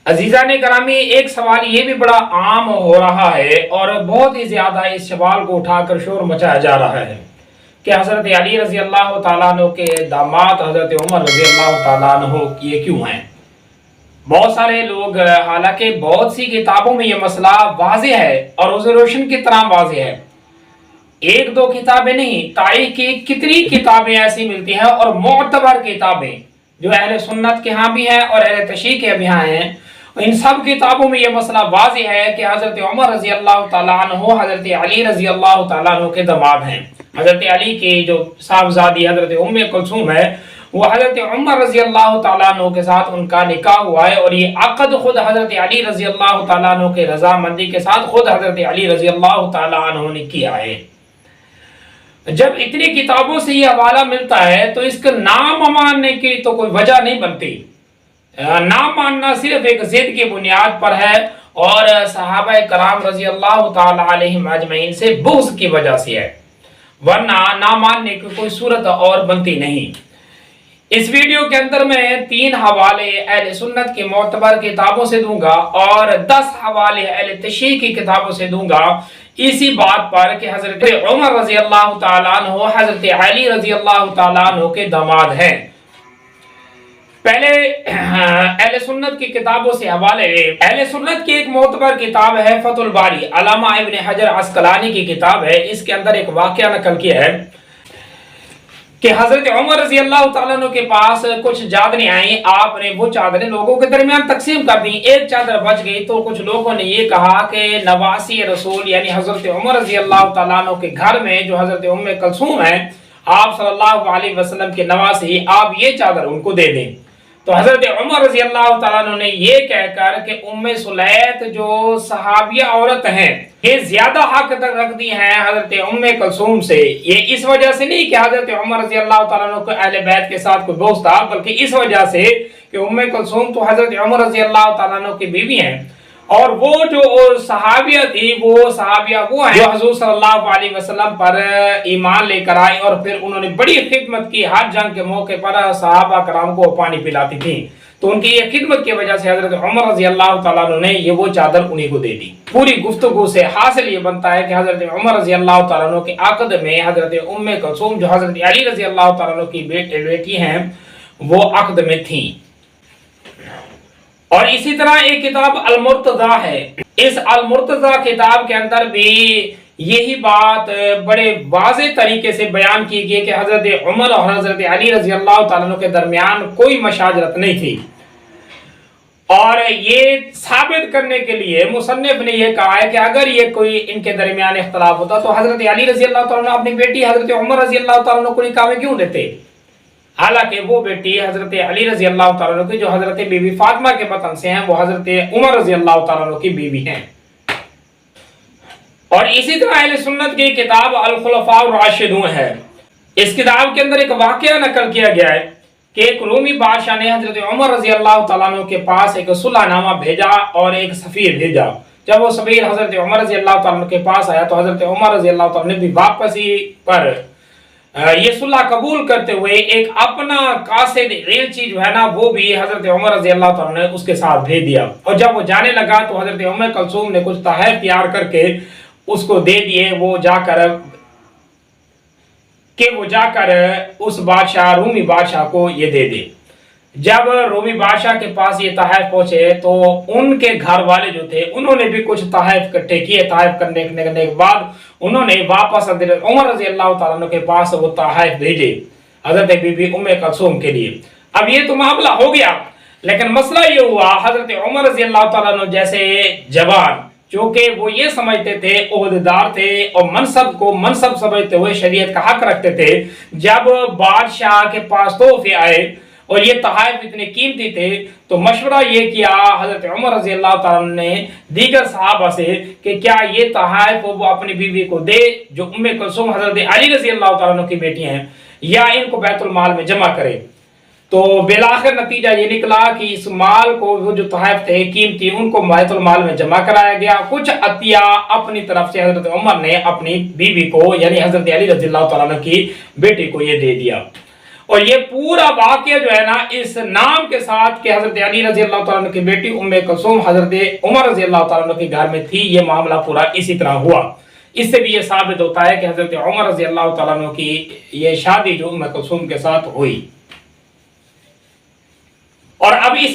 عزیزان کرامی، ایک سوال یہ بھی بڑا عام ہو رہا ہے اور بہت ہی زیادہ اس سوال کو اٹھا کر شور مچایا جا رہا ہے کہ حضرت علی رضی اللہ تعالیٰ عنہ کے داماد حضرت عمر رضی اللہ تعالیٰ عنہ یہ کیوں ہیں؟ بہت سارے لوگ، حالانکہ بہت سی کتابوں میں یہ مسئلہ واضح ہے اور روز روشن کی طرح واضح ہے، ایک دو کتابیں نہیں، تاریخ کی کتنی کتابیں ایسی ملتی ہیں اور معتبر کتابیں جو اہل سنت کے ہاں بھی ہیں اور اہل تشیع کے بھی ہاں ہیں، ان سب کتابوں میں یہ مسئلہ واضح ہے کہ حضرت عمر رضی اللہ تعالیٰ عنہ حضرت علی رضی اللہ تعالیٰ عنہ کے داماد ہیں۔ حضرت علی کی جو صاحبزادی حضرت ام کلثوم ہے، وہ حضرت عمر رضی اللہ تعالیٰ عنہ کے ساتھ ان کا نکاح ہوا ہے، اور یہ عقد خود حضرت علی رضی اللہ تعالیٰ عنہ کے رضامندی کے ساتھ خود حضرت علی رضی اللہ تعالیٰ عنہ نے کیا ہے۔ جب اتنی کتابوں سے یہ حوالہ ملتا ہے تو اس کا نام ماننے کی تو کوئی وجہ نہیں بنتی۔ نام ماننا صرف ایک ضد کی بنیاد پر ہے اور صحابہ کرام رضی اللہ تعالی علیہم اجمعین سے بغض کی وجہ سے ہے، ورنہ نام ماننے کی کوئی صورت اور بنتی نہیں۔ اس ویڈیو کے اندر میں 3 حوالے اہل سنت کی معتبر کتابوں سے دوں گا اور 10 حوالے اہل تشیع کی کتابوں سے دوں گا، اسی بات پر کہ حضرت عمر رضی اللہ تعالیٰ عنہ حضرت علی رضی اللہ تعالیٰ عنہ کے داماد ہیں۔ پہلے اہل سنت کی کتابوں سے حوالے، اہل سنت کی ایک معتبر کتاب ہے فتح الباری، علامہ ابن حجر عسقلانی کی کتاب ہے۔ اس کے اندر ایک واقعہ نقل کیا ہے کہ حضرت عمر رضی اللہ تعالیٰ عنہ کے پاس کچھ چادریں آئیں، آپ نے وہ چادریں لوگوں کے درمیان تقسیم کر دیں، ایک چادر بچ گئی تو کچھ لوگوں نے یہ کہا کہ نواسی رسول یعنی حضرت عمر رضی اللہ تعالیٰ عنہ کے گھر میں جو حضرت ام کلثوم ہیں، آپ صلی اللہ علیہ وسلم کے نواسی، آپ یہ چادر ان کو دے دیں۔ تو حضرت عمر رضی اللہ تعالیٰ عنہ نے یہ کہہ کر کہ ام سلیت جو صحابیہ عورت ہیں، یہ زیادہ حق تک رکھتی ہیں حضرت ام کلثوم سے، یہ اس وجہ سے نہیں کہ حضرت عمر رضی اللہ تعالیٰ عنہ کو اہل بیت کے ساتھ کوئی بغض تھا، بلکہ اس وجہ سے کہ ام کلثوم تو حضرت عمر رضی اللہ تعالیٰ عنہ کی بیوی ہیں، اور وہ جو صحابیہ تھی وہ صحابیہ وہ ہیں جو حضور صلی اللہ علیہ وسلم پر ایمان لے کر آئی، اور پھر انہوں نے بڑی خدمت کی، ہر جنگ کے موقع پر صحابہ کرام کو پانی پلاتی تھی، تو ان کی یہ خدمت کی وجہ سے حضرت عمر رضی اللہ تعالیٰ عنہ نے یہ وہ چادر انہی کو دے دی۔ پوری گفتگو سے حاصل یہ بنتا ہے کہ حضرت عمر رضی اللہ تعالیٰ عنہ کے عقد میں حضرت ام کلثوم جو حضرت علی رضی اللہ تعالیٰ عنہ کی بیٹی ہیں وہ عقد میں تھیں۔ اور اسی طرح ایک کتاب المرتضی ہے، اس المرتضی کتاب کے اندر بھی یہی بات بڑے واضح طریقے سے بیان کی گئی کہ حضرت عمر اور حضرت علی رضی اللہ تعالیٰ عنہ کے درمیان کوئی مشاجرت نہیں تھی، اور یہ ثابت کرنے کے لیے مصنف نے یہ کہا ہے کہ اگر یہ کوئی ان کے درمیان اختلاف ہوتا تو حضرت علی رضی اللہ تعالیٰ عنہ اپنی بیٹی حضرت عمر رضی اللہ تعالیٰ عنہ کو نکاح میں کیوں دیتے، حالانکہ وہ بیٹی حضرت علی رضی اللہ تعالیٰ عنہ کی جو حضرت بی بی فاطمہ کے بطن سے ہیں وہ حضرت عمر رضی اللہ تعالیٰ عنہ کی بیوی ہیں۔ اور اسی طرح اہل سنت کی کتاب الخلفاء الراشدون ہے، اس کتاب کے اندر ایک واقعہ نقل کیا گیا ہے کہ ایک رومی بادشاہ نے حضرت عمر رضی اللہ تعالیٰ عنہ کے پاس ایک صلح نامہ بھیجا اور ایک سفیر بھیجا۔ جب وہ سفیر حضرت عمر رضی اللہ تعالیٰ عنہ کے پاس آیا تو حضرت عمر رضی اللہ تعالیٰ عنہ نے بھی واپسی پر یہ صلح قبول کرتے ہوئے ایک اپنا قاصد ریلچی جو ہے نا وہ بھی حضرت عمر رضی اللہ تعالیٰ نے اس کے ساتھ بھیج دیا، اور جب وہ جانے لگا تو حضرت ام کلثوم نے کچھ تحائف تیار کر کے اس کو دے دیے، وہ جا کر اس بادشاہ رومی بادشاہ کو یہ دے دے۔ جب رومی بادشاہ کے پاس یہ تحائف پہنچے تو ان کے گھر والے جو تھے انہوں نے بھی کچھ تحائف اکٹھے کیے، تحائف کرنے کے بعد انہوں نے واپس حضرت عمر رضی اللہ تعالیٰ عنہ کے پاس وہ تحائف بھیجے حضرت بی بی ام کلثوم کے لیے۔ اب یہ تو معاملہ ہو گیا، لیکن مسئلہ یہ ہوا حضرت عمر رضی اللہ تعالیٰ عنہ جیسے جوان، چونکہ وہ یہ سمجھتے تھے، عہدیدار تھے اور منصب کو منصب سمجھتے ہوئے شریعت کا حق رکھتے تھے، جب بادشاہ کے پاس تحفے آئے اور یہ تحائف اتنے قیمتی تھے تو مشورہ یہ کیا حضرت عمر رضی اللہ تعالیٰ نے دیگر صحابہ سے کہ کیا یہ تحائف وہ اپنی بیوی کو دے جو ام کلثوم حضرت علی رضی اللہ تعالیٰ عنہ کی بیٹی ہیں، یا ان کو بیت المال میں جمع کرے۔ تو بالآخر نتیجہ یہ نکلا کہ اس مال کو وہ جو تحائف تھے قیمتی ان کو بیت المال میں جمع کرایا گیا، کچھ عطیہ اپنی طرف سے حضرت عمر نے اپنی بیوی کو یعنی حضرت علی رضی اللہ تعالیٰ عنہ کی بیٹی کو یہ دے دیا۔ اور یہ پورا واقعہ جو ہے نا اس نام کے ساتھ کہ حضرت علی رضی اللہ تعالیٰ عنہ کی بیٹی کلثوم حضرت عمر رضی اللہ تعالیٰ عنہ کے گھر میں تھی، یہ معاملہ پورا اسی طرح ہوا۔ اس سے بھی یہ ثابت ہوتا ہے کہ حضرت عمر رضی اللہ تعالیٰ عنہ کی یہ شادی جو کلثوم کے ساتھ ہوئی۔ اور اب اسی